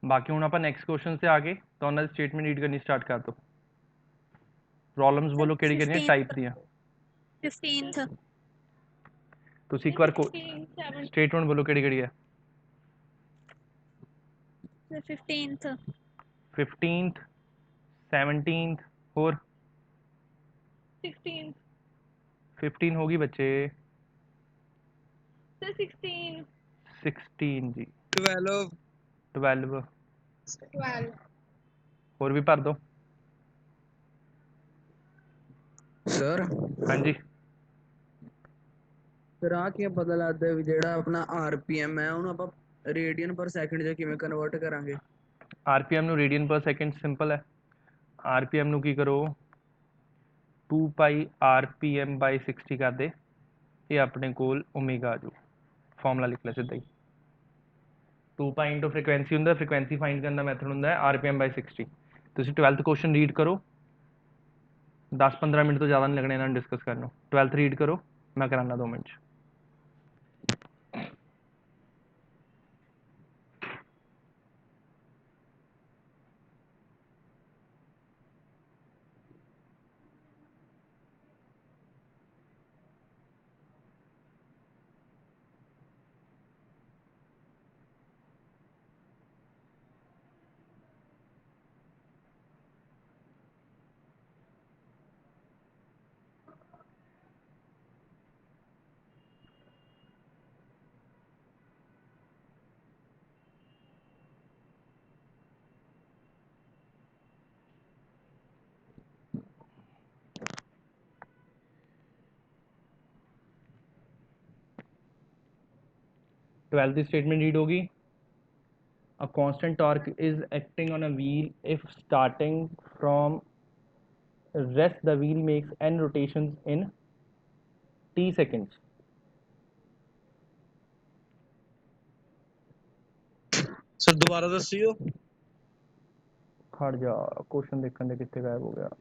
बाकी हुण आपां नैक्सट क्वेश्चन से आगे तो उन्होंने स्टेटमेंट रीड करनी स्टार्ट कर दो। प्रॉब्लम्स बोलो किहड़ी किहड़ियां टाइप दियां। 15th तुसीं एक बार स्टेटमेंट बोलो किहड़ी किहड़ी है। 15th 15th 17th और 16th 15 होगी बच्चे। सर 16 16 जी। 12 12 12 और भी भर दो। सर हाँ जी ਫਿਰ ਆ ਕਿਵੇਂ ਪਤਾ ਲੱਗਦਾ ਵੀ ਜਿਹੜਾ ਆਪਣਾ ਆਰਪੀਐਮ ਹੈ ਉਹਨੂੰ ਆਪਾਂ ਰੇਡੀਅਨ ਪਰ ਸੈਕਿੰਡ ਜਾਂ ਕਿਵੇਂ ਕਨਵਰਟ ਕਰਾਂਗੇ। आरपीएम ਨੂੰ ਰੇਡੀਅਨ ਪਰ ਸੈਕਿੰਡ ਸਿੰਪਲ ਹੈ। आरपीएम ਨੂੰ ਕੀ ਕਰੋ 2 ਪਾਈ आरपीएम बाय 60 कर दे ये अपने कोल ओमेगा आ जाऊ। फॉर्मूला लिख ले सीधा ही 2 पाई इंटू फ्रीक्वेंसी होंगे फ्रीक्वेंसी फाइंड करने का मैथड होंगे आरपीएम बाय 60। तुम 12th क्वेश्चन रीड करो 10-15 मिनट तो ज़्यादा नहीं लगने इन्होंने डिस्कस करने। 12th रीड करो मैं कराना 2 मिनट। 12th स्टेटमेंट रीड होगी a constant torque is acting on a wheel if starting from rest the wheel makes n rotations in t seconds। Sir ਦੁਬਾਰਾ ਦੱਸਿਓ। खड़ जा क्वेश्चन देखने दे कितने गायब हो गया।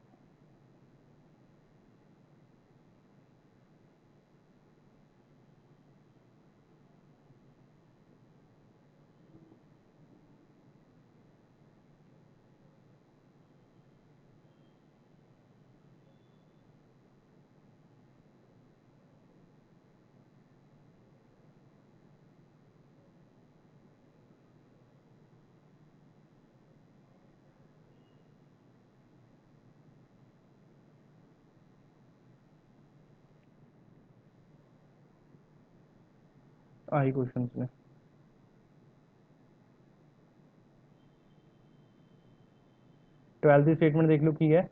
आही क्वेश्चन ने 12th स्टेटमेंट देख लो की है।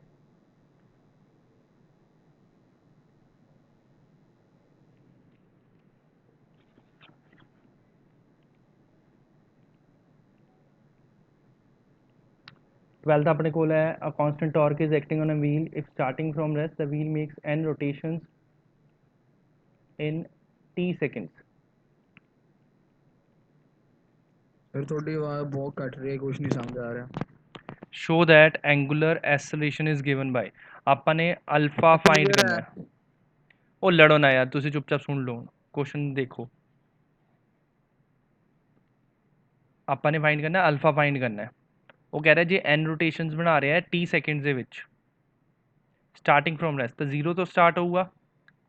ट्वेल्थ अपने को है a constant torque is acting on a wheel if starting from rest the wheel makes n rotations in t seconds। ਫਿਰ ਤੁਹਾਡੀ ਆਵਾਜ਼ ਬਹੁਤ ਕੱਟ ਰਹੀ ਹੈ ਕੁਝ ਨਹੀਂ ਸਮਝ ਆ ਰਿਹਾ। Show that angular acceleration is given by ਆਪਾਂ ਨੇ अल्फा फाइंड करना है। ਉਹ ਲੜੋ ਨਾ ਯਾਰ ਤੁਸੀਂ ਚੁੱਪਚਾਪ ਸੁਣ ਲਓ क्वेश्चन देखो। ਆਪਾਂ ਨੇ फाइंड करना अल्फा फाइंड करना है। वो कह रहा है जी n रोटेशंस बना रहा है t सेकंड्स ਦੇ ਵਿੱਚ स्टार्टिंग फ्रॉम रेस्ट तो 0 तो स्टार्ट होगा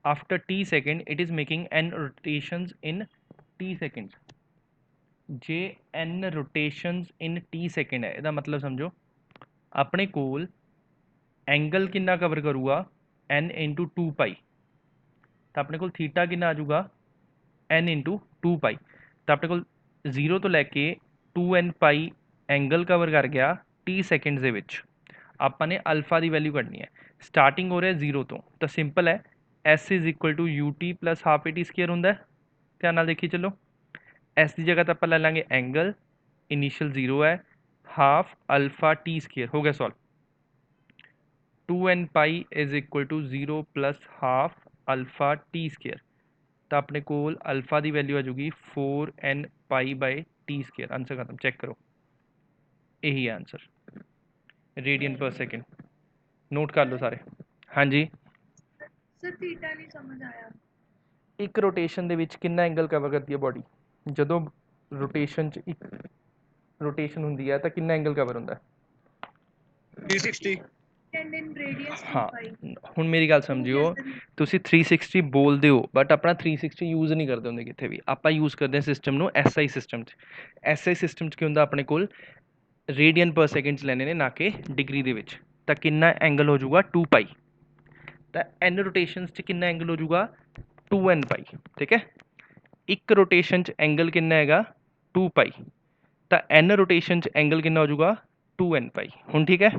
after t second it is making n rotations in t seconds. J n rotations in t second है ਇਹਦਾ मतलब समझो अपने कोल एंगल कितना कवर करूगा n इंटू 2 पाई तो अपने को थीटा कितना आ जाऊगा n इंटू 2 पाई तो अपने को 0 तो लैके 2n पाई एंगल कवर कर गया t सेकंड्स ਦੇ ਵਿੱਚ। ਆਪਾਂ ਨੇ अल्फा की वैल्यू कढ़नी है। स्टार्टिंग हो रहा है 0 तो सिंपल है s is equal to U T plus half A T square होंगे। ध्यान नाल देखी चलो s की जगह तो आप ले लेंगे एंगल इनिशियल 0 है हाफ अल्फा टी स्केयर हो गया solve. 2n pi is equal to 0 plus half alpha T square तो अपने कोल अल्फा की वैल्यू आ जाऊगी 4n pi by T square. Answer खत्म चेक करो यही है answer radian per second. Note कर लो सारे। हाँ जी सर थीटा नहीं समझ आया। एक रोटेशन ਦੇ ਵਿੱਚ ਕਿੰਨਾ ਐਂਗਲ ਕਵਰ ਕਰਦੀ ਹੈ ਬੋਡੀ ਜਦੋਂ ਰੋਟੇਸ਼ਨ 'ਚ ਇੱਕ ਰੋਟੇਸ਼ਨ ਹੁੰਦੀ ਹੈ ਤਾਂ ਕਿੰਨਾ ਐਂਗਲ ਕਵਰ ਹੁੰਦਾ ਹੈ? 360 10 in radius to ਹਾਂ pi. ਹੁਣ ਮੇਰੀ ਗੱਲ Who ਸਮਝਿਓ, guessed the ਤੁਸੀਂ 360 ਬੋਲਦੇ ਹੋ ਬਟ ਆਪਣਾ 360 ਯੂਜ਼ ਨਹੀਂ ਕਰਦੇ ਹੁੰਦੇ ਕਿਤੇ ਵੀ। ਆਪਾਂ ਯੂਜ਼ ਕਰਦੇ ਹਾਂ ਸਿਸਟਮ ਨੂੰ SI ਸਿਸਟਮ 'ਚ। SI ਸਿਸਟਮ 'ਚ ਕੀ ਹੁੰਦਾ ਆਪਣੇ ਕੋਲ ਰੇਡੀਅਨ ਪਰ ਸੈਕਿੰਡ 'ਚ ਲੈਣੇ ਨੇ ਨਾ ਕਿ ਡਿਗਰੀ ਦੇ ਵਿੱਚ। ਤਾਂ ਕਿੰਨਾ ਐਂਗਲ ਹੋ ਜਾਊਗਾ 2 ਪਾਈ। ਤਾਂ n ਰੋਟੇਸ਼ਨਸ 'ਚ ਕਿੰਨਾ ਐਂਗਲ ਹੋ ਜਾਊਗਾ 2n ਪਾਈ। ਠੀਕ ਹੈ, ਇੱਕ ਰੋਟੇਸ਼ਨ 'ਚ ਐਂਗਲ ਕਿੰਨਾ ਹੈਗਾ 2 ਪਾਈ, ਤਾਂ n ਰੋਟੇਸ਼ਨ 'ਚ ਐਂਗਲ ਕਿੰਨਾ ਹੋ ਜਾਊਗਾ 2n ਪਾਈ। ਹੁਣ ਠੀਕ ਹੈ,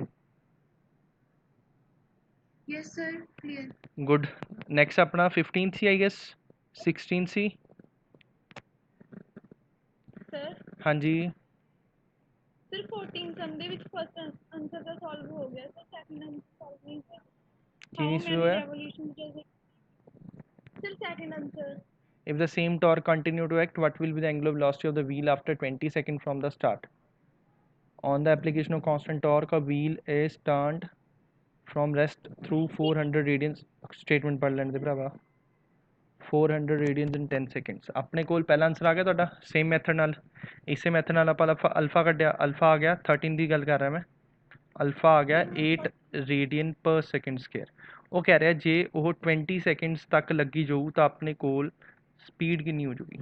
Yes, sir. Clear. Good. Next ਆਪਣਾ 15th C I guess, 16th C. Sir, ਹਾਂਜੀ sir 14 sum ਦੇ ਵਿੱਚ first answer ਦਾ solve ਹੋ ਗਿਆ sir, second answer solve ਨਹੀਂ ਹੋਇਆ। ਕੀ How ਇਸ਼ੂ many ਹੈ? revolutions does it? Sir, second answer. If the same torque continue to act, what will be the angular velocity of the wheel after 20 seconds from the start? On the application of constant torque, a wheel is turned from rest through 400 radians statement पढ़ लेने दे भरावा 400 radians in 10 seconds। अपने कोल पहला answer आ गया ਤੁਹਾਡਾ same method नाल। इसे method नाल ਆਪਾਂ अल्फा ਕੱਢਿਆ, अल्फा आ गया 13 ਦੀ ਗੱਲ ਕਰ ਰਿਹਾ मैं, अल्फा आ गया 8 रेडियन पर सेकंड स्क्वायर। ਉਹ ਕਹਿ ਰਿਹਾ ਜੇ ਉਹ 20 seconds ਤੱਕ ਲੱਗੀ ਜਾਊ ਤਾਂ ਆਪਣੇ ਕੋਲ स्पीड कितनी हो जाएगी?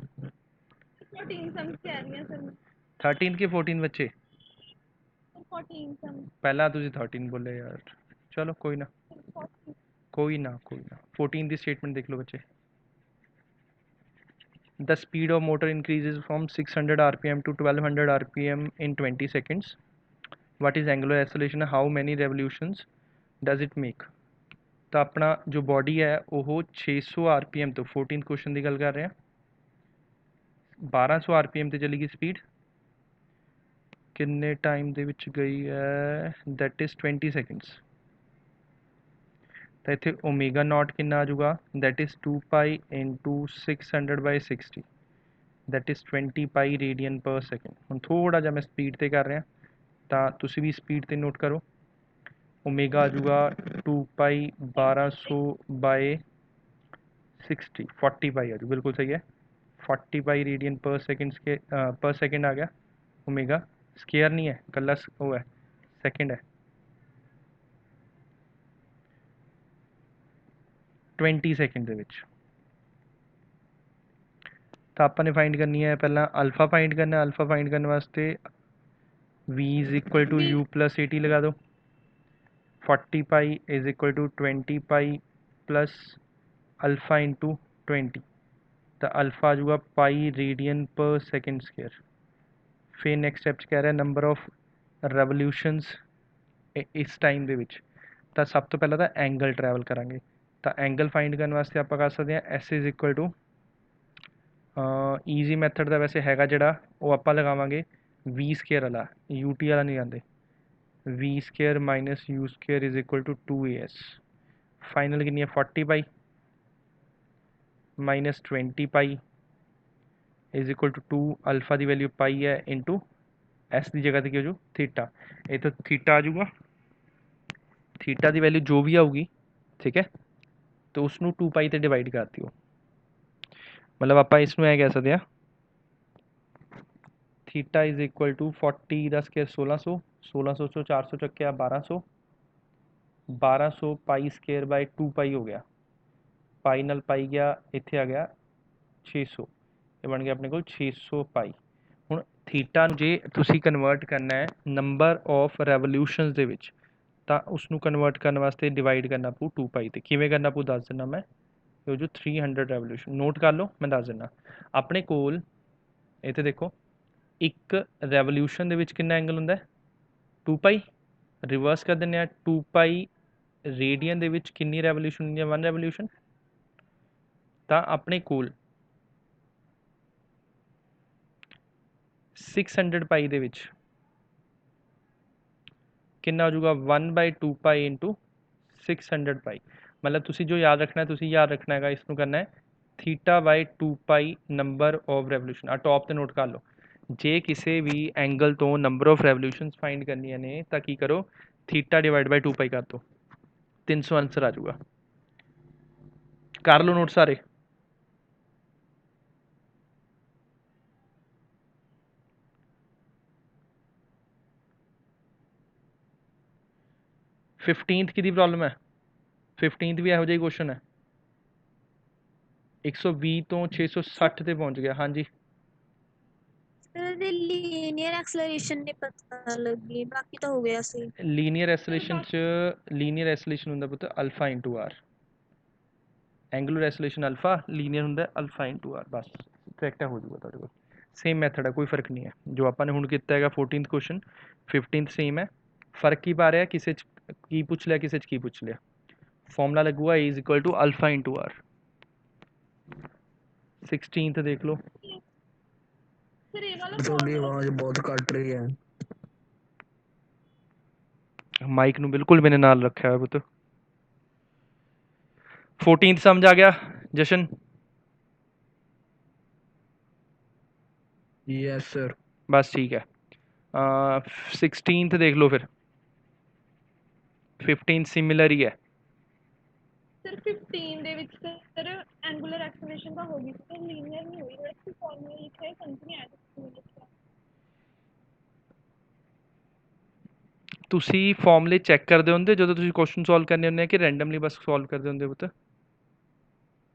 14 sums ਕਹਿ ਰਹੀ ਹਾਂ sir ਮੈਂ। 13 के 14 बच्चे? Sir 14 sums. ਪਹਿਲਾਂ ਤੁਸੀਂ 13 ਬੋਲੇ ਯਾਰ, ਚਲੋ ਕੋਈ ਨਾ Sir 14. ਕੋਈ ਨਾ ਕੋਈ ਨਾ। 14 ਦੀ ਸਟੇਟਮੈਂਟ ਦੇਖ ਲਓ ਬੱਚੇ। The speed of motor increases from 600 rpm to 1200 rpm in 20 seconds. What is angular acceleration? How many revolutions does it make? ਤਾਂ ਆਪਣਾ ਜੋ ਬੋਡੀ ਹੈ ਉਹ 600 rpm ਤੋਂ 14 ਕੁਐਸਚਨ ਦੀ ਗੱਲ ਕਰ ਰਹੇ ਹਾਂ, 1200 rpm ਤੇ ਚਲੀ ਗਈ ਸਪੀਡ, ਕਿੰਨੇ ਟਾਈਮ ਦੇ ਵਿੱਚ ਗਈ ਹੈ? That is 20 seconds। ਤਾਂ ਇੱਥੇ ਓਮੇਗਾ ਨॉट ਕਿੰਨਾ ਆ ਜਾਊਗਾ? That is 2 pi into 600/60, that is 20 pi radian per second. ਹੁਣ ਥੋੜ੍ਹਾ ਜਿਹਾ ਮੈਂ ਸਪੀਡ 'ਤੇ ਕਰ ਰਿਹਾ ਤਾਂ ਤੁਸੀਂ ਵੀ ਸਪੀਡ 'ਤੇ ਨੋਟ ਕਰੋ। ओमेगा आ जाऊगा 2 पाई 1200/60, 40 पाई आ जाऊ, बिल्कुल सही है। 40 पाई रेडियन पर सेकंड पर सेकंड आ गया। ओमेगा स्केयर नहीं है, कल्ला वो है सेकंड है। 20 सेकंड ਦੇ ਵਿੱਚ ਤਾਂ ਆਪਾਂ ਨੇ ਫਾਈਂਡ ਕਰਨੀ ਹੈ ਪਹਿਲਾਂ ਅਲਫਾ ਫਾਈਂਡ ਕਰਨਾ। ਅਲਫਾ ਫਾਈਂਡ ਕਰਨ ਵਾਸਤੇ v is equal to u plus 80 लगा दो। 40 pi is equal to 20 pi plus alpha into 20, तो अल्फ़ा आ जाऊगा pi radian per second square. फिर नैक्सट स्टैप कह रहा है नंबर ऑफ रेवोल्यूशनस इस टाइम ਦੇ ਵਿੱਚ। ਤਾਂ ਸਭ ਤੋਂ ਪਹਿਲਾਂ ਤਾਂ ਐਂਗਲ ਟਰੈਵਲ ਕਰਾਂਗੇ। ਤਾਂ ਐਂਗਲ ਫਾਈਂਡ ਕਰਨ ਵਾਸਤੇ ਆਪਾਂ ਕਰ ਸਕਦੇ ਹਾਂ S is equal to easy method ਦਾ ਵੈਸੇ ਹੈਗਾ ਜਿਹੜਾ ਉਹ ਆਪਾਂ ਲਗਾਵਾਂਗੇ v ਸਕੇਅਰ ਵਾਲਾ, ut ਵਾਲਾ ਨਹੀਂ ਜਾਂਦੇ। v square minus u square is equal to 2as। Final कितनी है 40 pi minus 20 pi is equal to 2। Alpha की वैल्यू पाई है इंटू एस की जगह की हो जू थीटा। ये तो थीटा आ जाऊगा, थीटा की वैल्यू जो भी आऊगी ठीक है तो उसनू 2 पाई से डिवाइड कर दियो। मतलब आप इसनू ऐ कह सकते हैं थीटा इज इक्वल टू 40 का स्क्वायर 1600, 1600 चो 400 चक्या 1200, 1200 पाई स्केयर बाय 2 पाई हो गया, पाई नाल पाई गया इत्थे आ गया 600, ये बन गया अपने को 600 पाई। ਹੁਣ ਥੀਟਾ ਨੂੰ ਜੇ ਤੁਸੀਂ ਕਨਵਰਟ ਕਰਨਾ ਹੈ ਨੰਬਰ ਆਫ ਰੈਵੋਲੂਸ਼ਨਸ ਦੇ ਵਿੱਚ ਤਾਂ ਉਸ ਨੂੰ ਕਨਵਰਟ ਕਰਨ ਵਾਸਤੇ ਡਿਵਾਈਡ ਕਰਨਾ ਪਊ 2 ਪਾਈ ਤੇ। ਕਿਵੇਂ ਕਰਨਾ ਪਊ ਦੱਸ ਦਿੰਦਾ ਮੈਂ। ਇਹ ਜੋ 300 ਰੈਵੋਲੂਸ਼ਨ ਨੋਟ ਕਰ ਲਓ, ਮੈਂ ਦੱਸ ਦਿੰਦਾ। ਆਪਣੇ ਕੋਲ ਇੱਥੇ ਦੇਖੋ ਇੱਕ ਰੈਵੋਲੂਸ਼ਨ ਦੇ ਵਿੱਚ ਕਿੰਨਾ ਐਂਗਲ ਹੁੰਦਾ 2 ਪਾਈ। ਰਿਵਰਸ ਕਰ ਦਿੰਦੇ ਆ 2 ਪਾਈ ਰੇਡੀਅਨ ਦੇ ਵਿੱਚ ਕਿੰਨੀ ਰੈਵੋਲੂਸ਼ਨ ਹੁੰਦੀ ਹੈ 1 ਰੈਵੋਲੂਸ਼ਨ। ਤਾਂ ਆਪਣੇ ਕੋਲ 600 ਪਾਈ ਦੇ ਵਿੱਚ ਕਿੰਨਾ ਹੋ ਜਾਊਗਾ 1/2 ਪਾਈ ਇੰਟੂ 600 ਪਾਈ। ਮਤਲਬ ਤੁਸੀਂ ਜੋ ਯਾਦ ਰੱਖਣਾ ਤੁਸੀਂ ਯਾਦ ਰੱਖਣਾ ਹੈਗਾ ਇਸ ਨੂੰ ਕਰਨਾ ਹੈ theta by 2 pi number of revolution. ਆ ਟੌਪ ਤੇ ਨੋਟ ਕਰ ਲਓ। ਜੇ ਕਿਸੇ ਵੀ ਐਂਗਲ ਤੋਂ ਨੰਬਰ ਆਫ ਰੈਵੋਲੂਸ਼ਨਸ ਫਾਈਂਡ ਕਰਨੀਆਂ ਨੇ ਤਾਂ ਕੀ ਕਰੋ ਥੀਟਾ ਡਿਵਾਈਡ ਬਾਈ 2 ਪਾਈ ਕਰ ਦਿਓ, 300 ਆਂਸਰ ਆ ਜਾਊਗਾ। ਕਰ ਲਓ ਨੋਟ ਸਾਰੇ। 15th ਕਿਹਦੀ ਪ੍ਰੋਬਲਮ ਹੈ? 15th ਵੀ ਇਹੋ ਜਿਹਾ ਹੀ ਕੁਐਸਚਨ ਹੈ। 120 ਤੋਂ 660 ਤੇ ਪਹੁੰਚ ਗਿਆ। ਹਾਂਜੀ ਸਰ ਦੇ ਲੀਨੀਅਰ ਐਕਸਲਰੇਸ਼ਨ ਨਹੀਂ ਪਤਾ ਲੱਗੀ, ਬਾਕੀ ਤਾਂ ਹੋ ਗਿਆ ਸੀ। ਲੀਨੀਅਰ ਐਸਲੇਸ਼ਨ ਹੁੰਦਾ ਪੁੱਤ alpha into R. Angular acceleration alpha, linear ਹੁੰਦਾ ਅਲਫਾ ਇੰਟੂ ਆਰ। ਬਸ ਕਰੈਕਟ ਹੋ ਜਾਊਗਾ ਤੁਹਾਡੇ ਕੋਲ। ਸੇਮ ਮੈਥਡ ਹੈ, ਕੋਈ ਫਰਕ ਨਹੀਂ ਹੈ। ਜੋ ਆਪਾਂ ਨੇ ਹੁਣ ਕੀਤਾ ਹੈਗਾ 14th ਕੁਐਸਚਨ 15th ਸੇਮ ਹੈ। ਫਰਕ ਕੀ ਪਾ ਰਿਹਾ, ਕਿਸੇ 'ਚ ਕੀ ਪੁੱਛ ਲਿਆ, ਕਿਸੇ 'ਚ ਕੀ ਪੁੱਛ ਲਿਆ। ਫਾਰਮੂਲਾ ਲੱਗੂਗਾ A is equal to alpha into R. 16th ਦੇਖ ਲਓ। ਸਰ ਇਹ ਵਾਲਾ ਤੁਹਾਡੀ formula ਆਵਾਜ਼ ਬਹੁਤ ਕੱਟ ਰਹੀ ਹੈ। ਮਾਈਕ ਨੂੰ ਬਿਲਕੁਲ ਮੈंने ਨਾਲ ਰੱਖਿਆ ਹੋਇਆ ਪੁੱਤ। 14th ਸਮਝ ਆ ਗਿਆ ਜਸ਼ਨ? Yes sir. ਬਸ ਠੀਕ ਹੈ। 16th ਦੇਖ ਲਓ ਫਿਰ। 15th ਸਿਮਿਲਰ ਹੀ ਹੈ। ਸਰ 15 ਦੇ ਵਿੱਚ ਸਰ ਐਂਗੂਲਰ ਐਕਸਲਰੇਸ਼ਨ ਤਾਂ ਹੋ ਗਈ ਸੀ, ਪਰ ਲੀਨੀਅਰ ਨਹੀਂ ਹੋਈ। ਜਿਹੜਾ ਤੁਸੀਂ ਫਾਰਮੂਲਾ ਲਿਖਿਆ ਹੈ ਸਮਝ ਨਹੀਂ ਆਇਆ ਤੁਸੀਂ ਲਿਖਿਆ। ਤੁਸੀਂ ਫਾਰਮੂਲੇ ਚੈੱਕ ਕਰਦੇ ਹੁੰਦੇ ਜਦੋਂ ਤੁਸੀਂ ਕੁਐਸਚਨ ਸੋਲਵ ਕਰਨੇ ਹੁੰਦੇ ਆ ਕਿ ਰੈਂਡਮਲੀ ਬਸ ਸੋਲਵ ਕਰਦੇ ਹੁੰਦੇ ਪੁੱਤ?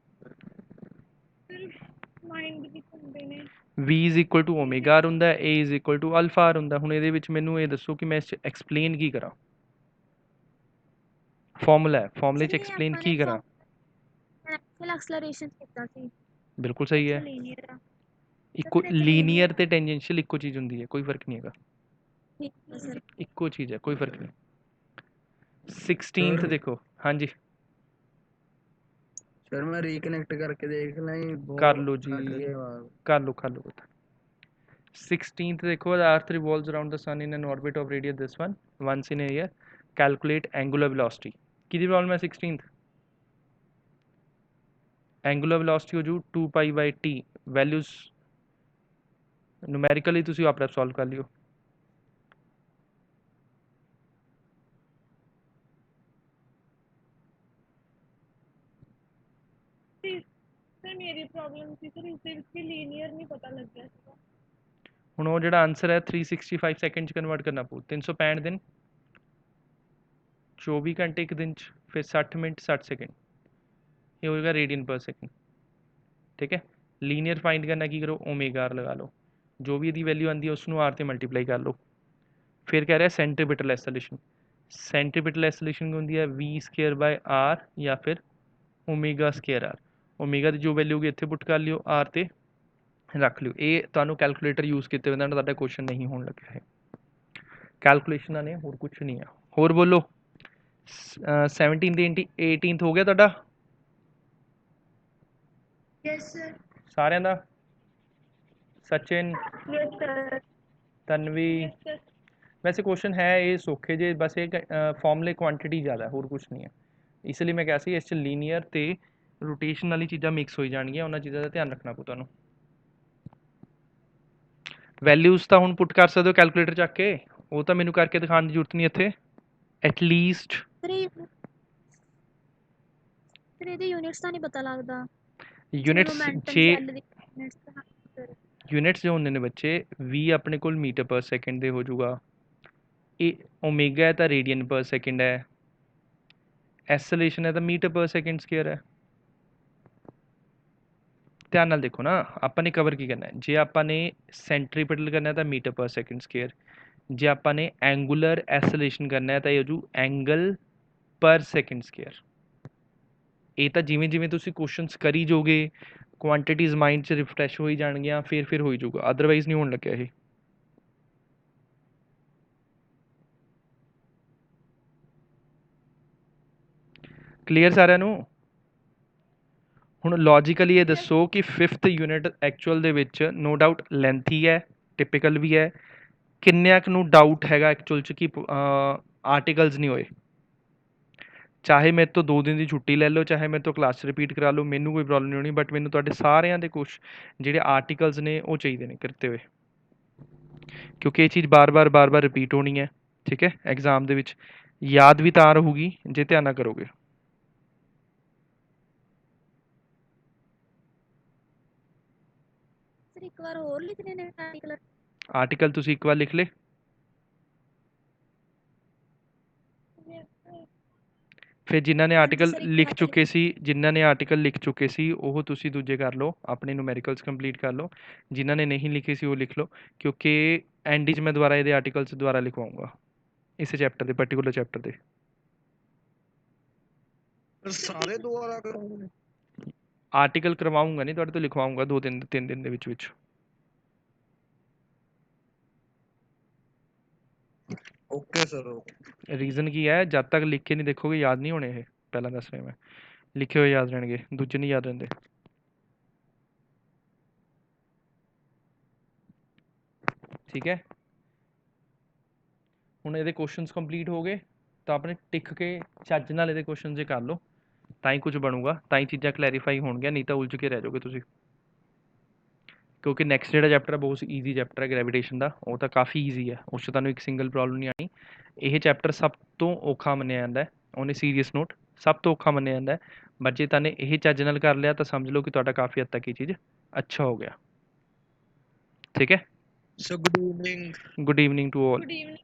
ਸਰ ਮਾਈਂਡ ਵਿੱਚ ਹੁੰਦੇ ਨੇ। V is equal to omega R ਹੁੰਦਾ, A is equal to alpha R ਹੁੰਦਾ। ਹੁਣ ਇਹਦੇ ਵਿੱਚ ਮੈਨੂੰ ਇਹ ਦੱਸੋ ਕਿ ਮੈਂ ਇਸ 'ਚ ਐਕਸਪਲੇਨ ਕੀ ਕਰਾਂ। ਫਾਰਮੂਲਾ ਹੈ, ਫਾਰਮੂਲੇ 'ਚ ਐਕਸਪਲੇਨ ਕੀ ਕਰਾਂ। ਐਕਚੁਅਲ ਐਕਸਲਰੇਸ਼ਨ ਕੀਤਾ ਸੀ। ਬਿਲਕੁਲ ਸਹੀ ਹੈ। ਲੀਨੀਅਰ ਆ। ਇੱਕੋ ਫਿਰ ਇਹ 'ਚ ਲੀਨੀਅਰ linear ਤੇ ਟੈਂਜੈਂਸ਼ੀਅਲ ਇੱਕੋ ਚੀਜ਼ ਹੁੰਦੀ ਹੈ, ਕੋਈ ਫਰਕ ਨਹੀਂ ਹੈਗਾ। ਠੀਕ ਹੈ ਸਰ। ਇੱਕੋ ਚੀਜ਼ ਹੈ, ਕੋਈ ਫਰਕ ਨਹੀਂ। 16th ਦੇਖੋ। ਹਾਂਜੀ ਸਰ ਮੈਂ ਰੀਕਨੈਕਟ ਕਰਕੇ ਦੇਖ ਲਾਂ ਜੀ, ਕਰ ਬਹੁਤ ਲਓ ਕੱਟ ਰਹੀ ਜੀ, ਹੈ ਆਵਾਜ਼। ਕਰ ਲਓ ਪੁੱਤ। 16th ਦੇਖੋ, the earth revolves around the sun in an orbit of radius this one once in a year, calculate angular velocity। ਕਿਹਦੀ ਪ੍ਰੋਬਲਮ ਹੈ 16th? angular velocity ਹੋ ਜੂ 2 ਪਾਈ ਬਾਈ ਟੀ। ਵੈਲਿਊਜ਼ ਨੂਮੈਰੀਕਲੀ ਤੁਸੀਂ ਆਪਣਾ ਸੋਲਵ ਕਰ ਲਿਓ। ਸਰ ਮੇਰੀ ਪ੍ਰੋਬਲਮ ਸੀ ਸਰ ਇਸ ਦੇ ਵਿੱਚ ਵੀ ਲੀਨੀਅਰ ਨਹੀਂ ਪਤਾ ਲੱਗਿਆ ਸੀਗਾ। ਹੁਣ ਉਹ ਜਿਹੜਾ ਆਂਸਰ ਹੈ 365 ਸੈਕਿੰਡ 'ਚ ਕਨਵਰਟ ਕਰਨਾ ਪਊ। 365 ਦਿਨ, 24 ਘੰਟੇ ਇੱਕ ਦਿਨ 'ਚ, ਫਿਰ 60 ਮਿੰਟ 60 ਸੈਕਿੰਡ। ਇਹ ਹੋਏਗਾ ਰੇਡੀਅਨ ਪਰ ਸੈਕਿੰਡ। ਠੀਕ ਹੈ। ਲੀਨੀਅਰ ਫਾਈਂਡ ਕਰਨਾ, ਕੀ ਕਰੋ, ਓਮੇਗਾ ਆਰ ਲਗਾ ਲਓ। ਜੋ ਵੀ ਇਹਦੀ ਵੈਲਿਊ ਆਉਂਦੀ ਹੈ ਉਸਨੂੰ ਆਰ ਤੇ ਮਲਟੀਪਲਾਈ ਕਰ ਲਓ। ਫਿਰ ਕਹਿ ਰਿਹਾ ਸੈਂਟਰੀਪੀਟਲ ਐਸਲੇਸ਼ਨ। ਸੈਂਟਰੀਪੀਟਲ ਐਸਲੇਸ਼ਨ ਹੁੰਦੀ ਹੈ V ਸਕੇਅਰ ਬਾय ਆਰ ਜਾਂ ਫਿਰ ਓਮੇਗਾ ਸਕੇਅਰ ਆਰ। ਓਮੇਗਾ ਦੀ ਜੋ ਵੈਲਿਊ ਹੋਗੀ ਇੱਥੇ ਪੁੱਟ ਕਰ ਲਿਓ, ਆਰ ਤੇ ਰੱਖ ਲਿਓ। ਇਹ ਤੁਹਾਨੂੰ ਕੈਲਕੂਲੇਟਰ ਯੂਜ਼ ਕੀਤੇ ਬਿਨਾਂ ਤੁਹਾਡਾ ਕੁਐਸਚਨ ਨਹੀਂ ਹੋਣ ਲੱਗਿਆ ਹੈ। ਕੈਲਕੂਲੇਸ਼ਨਾਂ ਨੇ, ਹੋਰ ਕੁਛ ਨਹੀਂ ਆ। ਹੋਰ ਬੋਲੋ। 17 ਤੇ 18th ਹੋ ਗਿਆ ਤੁਹਾਡਾ ਯੈਸ ਸਰ। ਸਾਰਿਆਂ ਦਾ? Sachin, yes sir. Tanvi. Yes sir. ਵੈਸੇ ਕੁਐਸਚਨ ਹੈ ਇਹ ਸੌਖੇ ਜੇ, ਬਸ ਇਹ ਫਾਰਮੂਲੇ ਕੁਆਂਟਿਟੀ ਜ਼ਿਆਦਾ, ਹੋਰ ਕੁਛ ਨਹੀਂ ਹੈ। ਇਸ ਲਈ ਮੈਂ ਕਿਹਾ ਸੀ ਇਸ 'ਚ ਲੀਨੀਅਰ ਤੇ ਰੋਟੇਸ਼ਨ ਵਾਲੀ ਚੀਜ਼ਾਂ ਮਿਕਸ ਹੋਈ ਜਾਣਗੀਆਂ, ਉਹਨਾਂ ਚੀਜ਼ਾਂ ਦਾ ਧਿਆਨ ਰੱਖਣਾ ਪਊ ਤੁਹਾਨੂੰ। ਵੈਲਿਊਜ਼ ਤਾਂ ਹੁਣ ਪੁੱਟ ਕਰ ਸਕਦੇ ਹੋ ਕੈਲਕੂਲੇਟਰ ਚੱਕ ਕੇ, ਉਹ ਤਾਂ ਮੈਨੂੰ ਕਰਕੇ ਦਿਖਾਉਣ ਦੀ ਜ਼ਰੂਰਤ ਨਹੀਂ ਇੱਥੇ। ਐਟਲੀਸਟ ਫਿਰ ਇਹਦੇ ਯੂਨਿਟਸ ਤਾਂ ਨਹੀਂ ਪਤਾ ਲੱਗਦਾ। ਜਿਵੇਂ ਯੂਨਿਟਸ ਮੋਮੈਂਟਮ ਜੇ ਸੈੱਲ ਦੀ ਯੂਨਿਟਸ ਤਾਂ ਸਰ। ਯੂਨਿਟਸ ਜੋ ਹੁੰਦੇ ਨੇ ਬੱਚੇ, V ਆਪਣੇ ਕੋਲ ਮੀਟਰ ਪਰ ਸੈਕਿੰਡ ਦੇ ਹੋ ਜਾਊਗਾ। ਇਹ ਓਮੇਗਾ ਹੈ ਤਾਂ ਰੇਡੀਅਨ ਪਰ ਸੈਕਿੰਡ ਹੈ। ਐਸਲੇਸ਼ਨ ਹੈ ਤਾਂ ਮੀਟਰ ਪਰ ਸੈਕਿੰਡ ਸਕੇਅਰ ਹੈ। ਧਿਆਨ ਨਾਲ ਦੇਖੋ ਨਾ, ਆਪਾਂ ਨੇ ਕਵਰ ਕੀ ਕਰਨਾ ਹੈ। ਜੇ ਆਪਾਂ ਨੇ ਸੈਂਟਰੀਪੀਟਲ ਕਰਨਾ ਤਾਂ ਮੀਟਰ ਪਰ ਸੈਕਿੰਡ ਸਕੇਅਰ। ਜੇ ਆਪਾਂ ਨੇ ਐਂਗੂਲਰ ਐਸਲੇਸ਼ਨ ਕਰਨਾ ਹੈ ਤਾਂ ਇਹ ਹੋ ਜੂ ਐਂਗਲ ਪਰ ਸੈਕਿੰਡ ਸਕੇਅਰ। ਇਹ ਤਾਂ ਜਿਵੇਂ ਜਿਵੇਂ ਤੁਸੀਂ ਕੁਐਸਚਨਸ ਕਰੀ ਜਾਓਗੇ, ਕੁਆਂਟੀਟੀਜ਼ ਮਾਈਂਡ 'ਚ ਰਿਫਰੈਸ਼ ਹੋਈ ਜਾਣਗੀਆਂ, ਫਿਰ ਹੋਈ ਜਾਊਗਾ, ਅਦਰਵਾਈਜ਼ ਨਹੀਂ ਹੋਣ ਲੱਗਿਆ ਇਹ। ਕਲੀਅਰ ਸਾਰਿਆਂ ਨੂੰ? ਹੁਣ ਲੌਜੀਕਲੀ ਇਹ ਦੱਸੋ ਕਿ 5th ਯੂਨਿਟ ਐਕਚੁਅਲ ਦੇ ਵਿੱਚ ਨੋ ਡਾਊਟ ਲੈਂਥੀ ਹੈ, ਟਿਪੀਕਲ ਵੀ ਹੈ। ਕਿੰਨਿਆਂ ਕੁ ਨੂੰ ਡਾਊਟ ਹੈਗਾ ਐਕਚੁਅਲ 'ਚ ਕਿ ਆਰਟੀਕਲਸ ਨਹੀਂ ਹੋਏ? ਚਾਹੇ ਮੇਰੇ ਤੋਂ 2 ਦਿਨ ਦੀ ਛੁੱਟੀ ਲੈ ਲਓ, ਚਾਹੇ ਮੇਰੇ ਤੋਂ ਕਲਾਸ ਰਿਪੀਟ ਕਰਾ ਲਓ, ਮੈਨੂੰ ਕੋਈ ਪ੍ਰੋਬਲਮ ਨਹੀਂ ਹੋਣੀ। ਬਟ ਮੈਨੂੰ ਤੁਹਾਡੇ ਸਾਰਿਆਂ ਦੇ ਕੁਛ ਜਿਹੜੇ ਆਰਟੀਕਲਸ ਨੇ ਉਹ ਚਾਹੀਦੇ ਨੇ ਕਰਤੇ ਹੋਏ, ਕਿਉਂਕਿ ਇਹ ਚੀਜ਼ ਬਾਰ-ਬਾਰ ਰਿਪੀਟ ਹੋਣੀ ਹੈ। ਠੀਕ ਹੈ। ਐਗਜ਼ਾਮ ਦੇ ਵਿੱਚ ਯਾਦ ਵੀ ਤਾਂ ਰਹੂਗੀ ਜੇ ਧਿਆਨ ਨਾਲ ਕਰੋਗੇ। ਸਰ ਇੱਕ ਵਾਰ ਹੋਰ ਲਿਖਣੇ ਨੇ ਆਰਟੀਕਲ? ਆਰਟੀਕਲ ਤੁਸੀਂ ਇੱਕ ਵਾਰ ਲਿਖ ਲਏ? Yes sir. ਫਿਰ ਜਿਨ੍ਹਾਂ ਨੇ ਆਰਟੀਕਲ sir, ਇੱਕ ਲਿਖ ਵਾਰ ਚੁੱਕੇ ਸੀ ਜਿਨ੍ਹਾਂ ਨੇ ਆਰਟੀਕਲ ਲਿਖ ਚੁੱਕੇ ਸੀ ਉਹ ਤੁਸੀਂ ਦੂਜੇ ਕਰ ਲਓ, ਆਪਣੇ ਨੂਮੈਰੀਕਲਸ ਕੰਪਲੀਟ ਕਰ ਲਓ। ਜਿਨ੍ਹਾਂ ਨੇ ਨਹੀਂ ਲਿਖੇ ਸੀ ਉਹ ਲਿਖ ਲਓ, ਕਿਉਂਕਿ ਐਂਡ 'ਚ ਮੈਂ ਦੁਬਾਰਾ ਇਹਦੇ ਆਰਟੀਕਲਸ ਦੁਬਾਰਾ ਲਿਖਵਾਉਂਗਾ ਇਸ ਚੈਪਟਰ ਦੇ, ਪਰਟੀਕੂਲਰ ਚੈਪਟਰ ਦੇ। ਸਰ ਸਾਰੇ ਦੁਬਾਰਾ ਕਰਾਉਂਗੇ? ਆਰਟੀਕਲ ਕਰਵਾਉਂਗਾ ਨਹੀਂ, ਤੁਹਾਡੇ ਤੋਂ ਲਿਖਵਾਉਂਗਾ 2-3 ਦਿਨ ਦੇ ਵਿੱਚ। Okay sir, okay. ਰੀਜ਼ਨ ਕੀ ਹੈ, ਜਦ ਤੱਕ ਲਿਖ ਕੇ ਨਹੀਂ ਦੇਖੋਗੇ ਯਾਦ ਨਹੀਂ ਹੋਣੇ ਇਹ, ਪਹਿਲਾਂ ਦੱਸ ਰਿਹਾ ਮੈਂ। ਲਿਖੇ ਹੋਏ ਯਾਦ ਰਹਿਣਗੇ, ਦੂਜੇ ਨਹੀਂ ਯਾਦ ਰਹਿੰਦੇ। ਠੀਕ ਹੈ, ਹੁਣ ਇਹਦੇ ਕੁਐਸਚਨਸ ਕੰਪਲੀਟ ਹੋ ਗਏ ਤਾਂ ਆਪਣੇ ਟਿਕ ਕੇ ਚੱਜ ਨਾਲ ਇਹਦੇ ਕੁਐਸਚਨ ਜੇ ਕਰ ਲਓ, ਤਾਂ ਹੀ ਕੁਝ ਬਣੂਗਾ, ਤਾਂ ਹੀ ਚੀਜ਼ਾਂ ਕਲੈਰੀਫਾਈ ਹੋਣਗੀਆਂ, ਨਹੀਂ ਤਾਂ ਉਲਝ ਕੇ ਰਹਿ ਜਾਓਗੇ ਤੁਸੀਂ। ਕਿਉਂਕਿ ਨੈਕਸਟ ਜਿਹੜਾ ਚੈਪਟਰ ਹੈ ਬਹੁਤ ਈਜ਼ੀ ਚੈਪਟਰ ਹੈ ਗ੍ਰੈਵੀਟੇਸ਼ਨ ਦਾ, ਉਹ ਤਾਂ ਕਾਫੀ ਈਜ਼ੀ ਹੈ, ਉਸ 'ਚ ਤੁਹਾਨੂੰ ਇੱਕ ਸਿੰਗਲ ਪ੍ਰੋਬਲਮ ਨਹੀਂ ਆਣੀ। ਇਹ ਚੈਪਟਰ ਸਭ ਤੋਂ ਔਖਾ ਮੰਨਿਆ ਜਾਂਦਾ ਹੈ, ਉਹਨੇ ਸੀਰੀਅਸ ਨੋਟ, ਸਭ ਤੋਂ ਔਖਾ ਮੰਨਿਆ ਜਾਂਦਾ ਹੈ। ਬਟ ਜੇ ਤੁਹਾਨੂੰ ਇਹ ਚੱਜ ਨਾਲ ਕਰ ਲਿਆ ਤਾਂ ਸਮਝ ਲਓ ਕਿ ਤੁਹਾਡਾ ਕਾਫੀ ਹੱਦ ਤੱਕ ਇਹ ਚੀਜ਼ ਅੱਛਾ ਹੋ ਗਿਆ। ਠੀਕ ਹੈ, so good evening. Good evening to all. Good evening